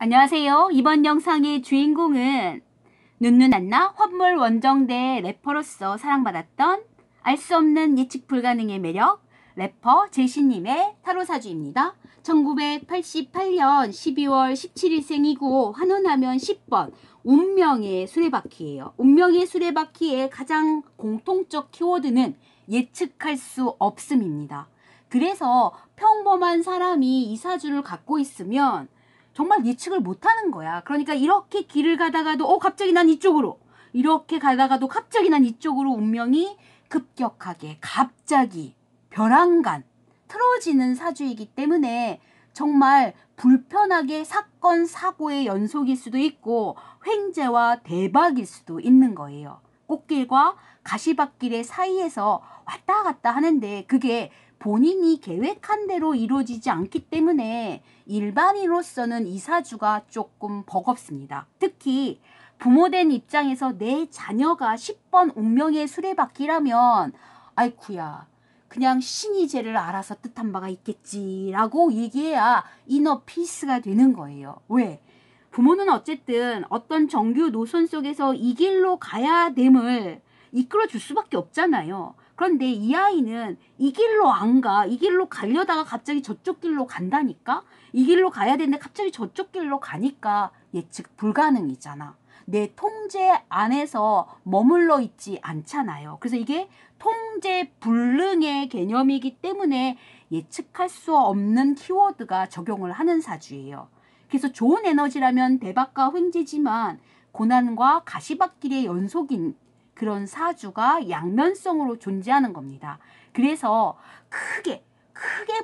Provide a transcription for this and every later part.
안녕하세요. 이번 영상의 주인공은 눈눈 안나 환물 원정대 래퍼로서 사랑받았던 알 수 없는 예측 불가능의 매력 래퍼 제시님의 타로사주입니다. 1988년 12월 17일 생이고 환원하면 10번 운명의 수레바퀴예요. 운명의 수레바퀴의 가장 공통적 키워드는 예측할 수 없음입니다. 그래서 평범한 사람이 이 사주를 갖고 있으면 정말 예측을 못하는 거야. 그러니까 이렇게 길을 가다가도 갑자기 난 이쪽으로, 이렇게 가다가도 갑자기 난 이쪽으로 운명이 급격하게 갑자기 벼랑간 틀어지는 사주이기 때문에 정말 불편하게 사건 사고의 연속일 수도 있고 횡재와 대박일 수도 있는 거예요. 꽃길과 가시밭길의 사이에서 왔다 갔다 하는데 그게 본인이 계획한 대로 이루어지지 않기 때문에 일반인으로서는 이 사주가 조금 버겁습니다. 특히 부모된 입장에서 내 자녀가 10번 운명의 수레바퀴라면 아이쿠야 그냥 신이 죄를 알아서 뜻한 바가 있겠지라고 얘기해야 이너 피스가 되는 거예요. 왜? 부모는 어쨌든 어떤 정규 노선 속에서 이 길로 가야 됨을 이끌어줄 수밖에 없잖아요. 그런데 이 아이는 이 길로 안 가. 이 길로 가려다가 갑자기 저쪽 길로 간다니까? 이 길로 가야 되는데 갑자기 저쪽 길로 가니까 예측 불가능이잖아. 내 통제 안에서 머물러 있지 않잖아요. 그래서 이게 통제 불능의 개념이기 때문에 예측할 수 없는 키워드가 적용을 하는 사주예요. 그래서 좋은 에너지라면 대박과 횡재지만 고난과 가시밭길의 연속인 그런 사주가 양면성으로 존재하는 겁니다. 그래서 크게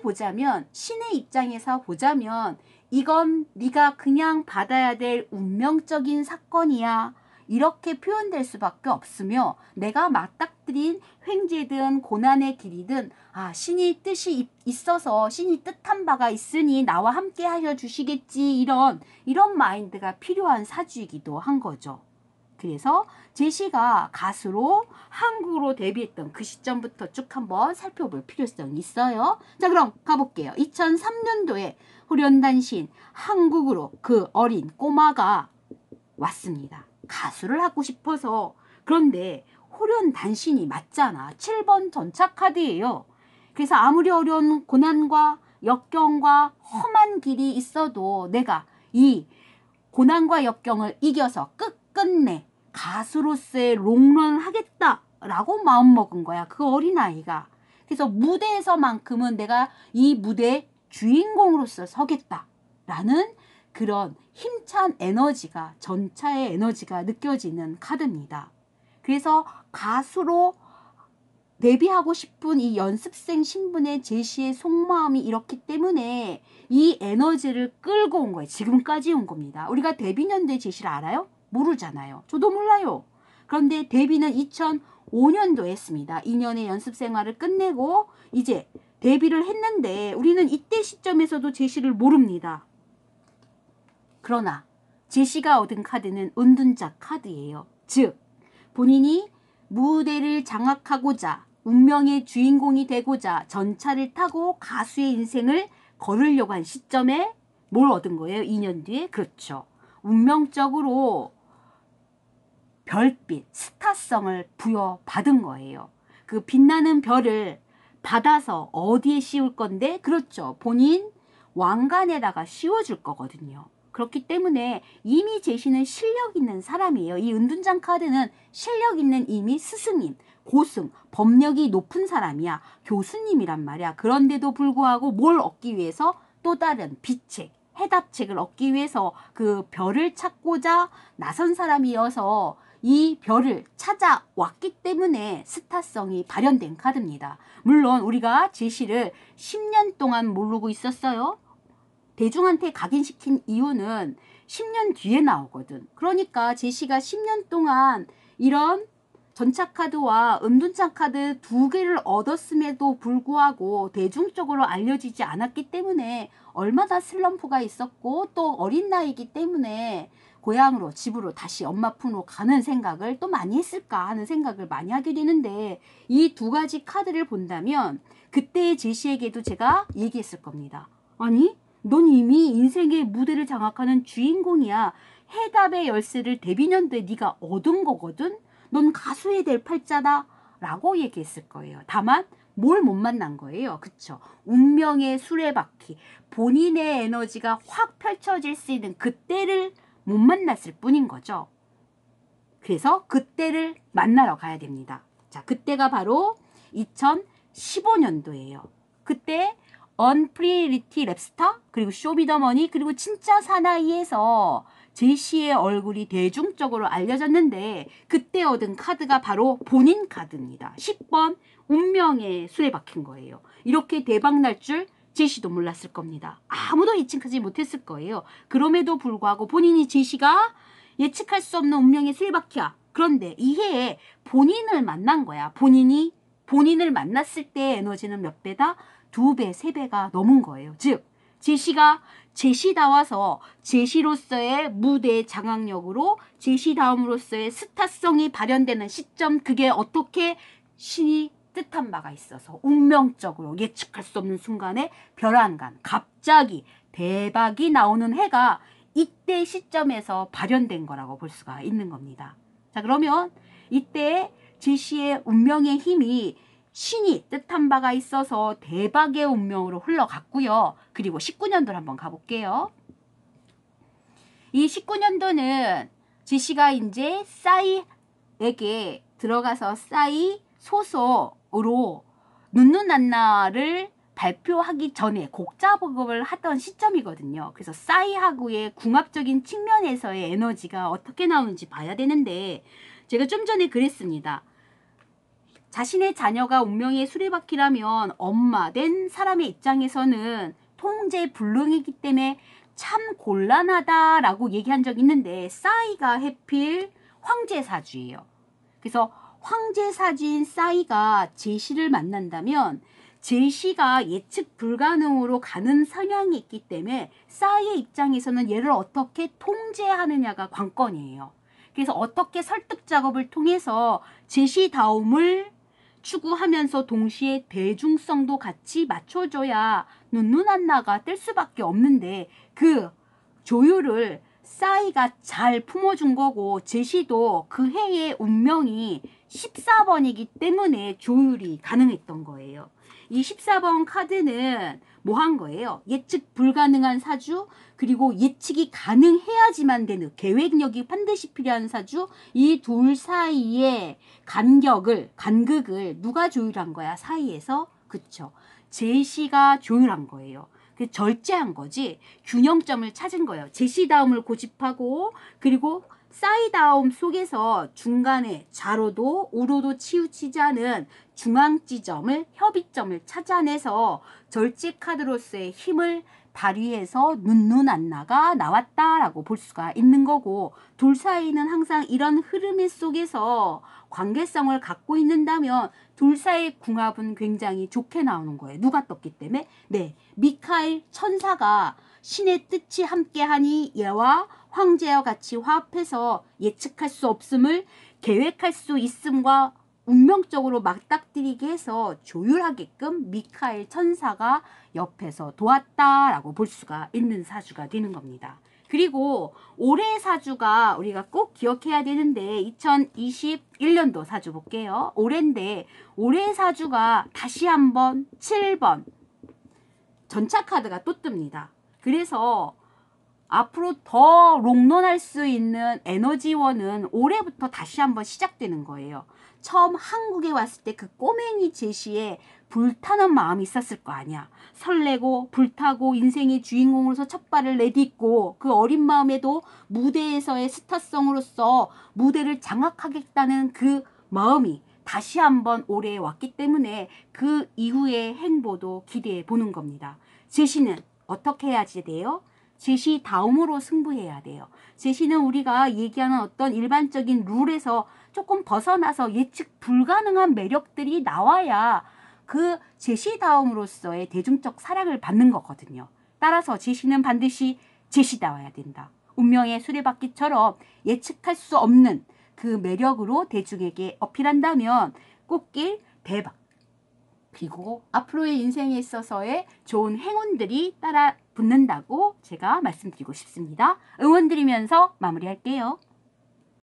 보자면 신의 입장에서 보자면 이건 네가 그냥 받아야 될 운명적인 사건이야. 이렇게 표현될 수밖에 없으며 내가 맞닥뜨린 횡재든 고난의 길이든 신이 뜻이 있어서 신이 뜻한 바가 있으니 나와 함께 하셔 주시겠지 이런 마인드가 필요한 사주이기도 한 거죠. 그래서 제시가 가수로 한국으로 데뷔했던 그 시점부터 쭉 한번 살펴볼 필요성이 있어요. 자, 그럼 가볼게요. 2003년도에 호련단신 한국으로 그 어린 꼬마가 왔습니다. 가수를 하고 싶어서. 그런데 호련단신이 맞잖아. 7번 전차 카드예요. 그래서 아무리 어려운 고난과 역경과 험한 길이 있어도 내가 이 고난과 역경을 이겨서 끝내 가수로서의 롱런을 하겠다라고 마음먹은 거야. 그 어린아이가. 그래서 무대에서만큼은 내가 이 무대의 주인공으로서 서겠다라는 그런 힘찬 에너지가 전차의 에너지가 느껴지는 카드입니다. 그래서 가수로 데뷔하고 싶은 이 연습생 신분의 제시의 속마음이 이렇기 때문에 이 에너지를 끌고 온 거예요. 지금까지 온 겁니다. 우리가 데뷔년도의 제시를 알아요? 모르잖아요. 저도 몰라요. 그런데 데뷔는 2005년도에 했습니다. 2년의 연습 생활을 끝내고 이제 데뷔를 했는데 우리는 이때 시점에서도 제시를 모릅니다. 그러나 제시가 얻은 카드는 은둔자 카드예요. 즉 본인이 무대를 장악하고자 운명의 주인공이 되고자 전차를 타고 가수의 인생을 걸으려고 한 시점에 뭘 얻은 거예요? 2년 뒤에? 그렇죠. 운명적으로 별빛, 스타성을 부여받은 거예요. 그 빛나는 별을 받아서 어디에 씌울 건데? 그렇죠. 본인 왕관에다가 씌워줄 거거든요. 그렇기 때문에 이미 제시는 실력 있는 사람이에요. 이 은둔장 카드는 실력 있는 이미 스승님, 고승, 법력이 높은 사람이야. 교수님이란 말이야. 그런데도 불구하고 뭘 얻기 위해서 또 다른 비책, 해답책을 얻기 위해서 그 별을 찾고자 나선 사람이어서 이 별을 찾아왔기 때문에 스타성이 발현된 카드입니다. 물론 우리가 제시를 10년 동안 모르고 있었어요. 대중한테 각인시킨 이유는 10년 뒤에 나오거든. 그러니까 제시가 10년 동안 이런 전차카드와 은둔자카드 두 개를 얻었음에도 불구하고 대중적으로 알려지지 않았기 때문에 얼마나 슬럼프가 있었고 또 어린 나이이기 때문에 고향으로 집으로 다시 엄마 품으로 가는 생각을 또 많이 했을까 하는 생각을 많이 하게 되는데 이 두 가지 카드를 본다면 그때의 제시에게도 제가 얘기했을 겁니다. 아니 넌 이미 인생의 무대를 장악하는 주인공이야. 해답의 열쇠를 데뷔년도에 네가 얻은 거거든. 넌 가수에 될 팔자다. 라고 얘기했을 거예요. 다만 뭘 못 만난 거예요. 그쵸? 운명의 수레바퀴, 본인의 에너지가 확 펼쳐질 수 있는 그때를 못 만났을 뿐인 거죠. 그래서 그때를 만나러 가야 됩니다. 자, 그때가 바로 2015년도예요. 그때 언프리리티 랩스타, 그리고 쇼미더머니, 그리고 진짜 사나이에서 제시의 얼굴이 대중적으로 알려졌는데 그때 얻은 카드가 바로 본인 카드입니다. 10번 운명의 수레바퀴인 거예요. 이렇게 대박 날 줄 제시도 몰랐을 겁니다. 아무도 예측하지 못했을 거예요. 그럼에도 불구하고 본인이 제시가 예측할 수 없는 운명의 수레바퀴야. 그런데 이 해에 본인을 만난 거야. 본인이 본인을 만났을 때 에너지는 몇 배다? 2배, 3배가 넘은 거예요. 즉 제시가 제시다워서 제시로서의 무대 장악력으로 제시다움으로서의 스타성이 발현되는 시점, 그게 어떻게 신이 뜻한 바가 있어서 운명적으로 예측할 수 없는 순간에 별안간 갑자기 대박이 나오는 해가 이때 시점에서 발현된 거라고 볼 수가 있는 겁니다. 자, 그러면 이때 제시의 운명의 힘이 신이 뜻한 바가 있어서 대박의 운명으로 흘러갔고요. 그리고 19년도를 한번 가볼게요. 이 19년도는 제시가 이제 싸이에게 들어가서 싸이 소속으로 눈누난나를 발표하기 전에 곡 작업을 하던 시점이거든요. 그래서 싸이하고의 궁합적인 측면에서의 에너지가 어떻게 나오는지 봐야 되는데 제가 좀 전에 그랬습니다. 자신의 자녀가 운명의 수레바퀴라면 엄마 된 사람의 입장에서는 통제불능이기 때문에 참 곤란하다라고 얘기한 적이 있는데 싸이가 해필 황제사주예요. 그래서 황제사주인 싸이가 제시를 만난다면 제시가 예측 불가능으로 가는 성향이 있기 때문에 싸이의 입장에서는 얘를 어떻게 통제하느냐가 관건이에요. 그래서 어떻게 설득 작업을 통해서 제시다움을 추구하면서 동시에 대중성도 같이 맞춰줘야 눈누난나가 뜰 수밖에 없는데 그 조율을 싸이가 잘 품어준 거고 제시도 그 해의 운명이 14번이기 때문에 조율이 가능했던 거예요. 이 14번 카드는 뭐 한 거예요? 예측 불가능한 사주, 그리고 예측이 가능해야지만 되는 계획력이 반드시 필요한 사주, 이 둘 사이의 간극을 누가 조율한 거야? 사이에서? 그쵸. 제시가 조율한 거예요. 절제한 거지 균형점을 찾은 거예요. 제시다움을 고집하고 그리고 싸이다움 속에서 중간에 좌로도 우로도 치우치지 않은 중앙지점을 협의점을 찾아내서 절제 카드로서의 힘을 발휘해서 눈누난나가 나왔다라고 볼 수가 있는 거고 둘 사이는 항상 이런 흐름 속에서 관계성을 갖고 있는다면 둘 사이의 궁합은 굉장히 좋게 나오는 거예요. 누가 떴기 때문에? 네, 미카엘 천사가 신의 뜻이 함께하니 얘와 황제와 같이 화합해서 예측할 수 없음을 계획할 수 있음과 운명적으로 맞닥뜨리게 해서 조율하게끔 미카엘 천사가 옆에서 도왔다라고 볼 수가 있는 사주가 되는 겁니다. 그리고 올해 사주가 우리가 꼭 기억해야 되는데 2021년도 사주 볼게요. 올해인데 올해 사주가 다시 한번 7번 전차 카드가 또 뜹니다. 그래서 앞으로 더 롱런할 수 있는 에너지원은 올해부터 다시 한번 시작되는 거예요. 처음 한국에 왔을 때 그 꼬맹이 제시에 불타는 마음이 있었을 거 아니야. 설레고 불타고 인생의 주인공으로서 첫 발을 내딛고 그 어린 마음에도 무대에서의 스타성으로서 무대를 장악하겠다는 그 마음이 다시 한번 올해 왔기 때문에 그 이후의 행보도 기대해 보는 겁니다. 제시는 어떻게 해야지 돼요? 제시 다음으로 승부해야 돼요. 제시는 우리가 얘기하는 어떤 일반적인 룰에서 조금 벗어나서 예측 불가능한 매력들이 나와야 그 제시 다음으로서의 대중적 사랑을 받는 거거든요. 따라서 제시는 반드시 제시다워야 된다. 운명의 수레바퀴처럼 예측할 수 없는 그 매력으로 대중에게 어필한다면 꽃길 대박. 그리고 앞으로의 인생에 있어서의 좋은 행운들이 따라 붙는다고 제가 말씀드리고 싶습니다. 응원드리면서 마무리할게요.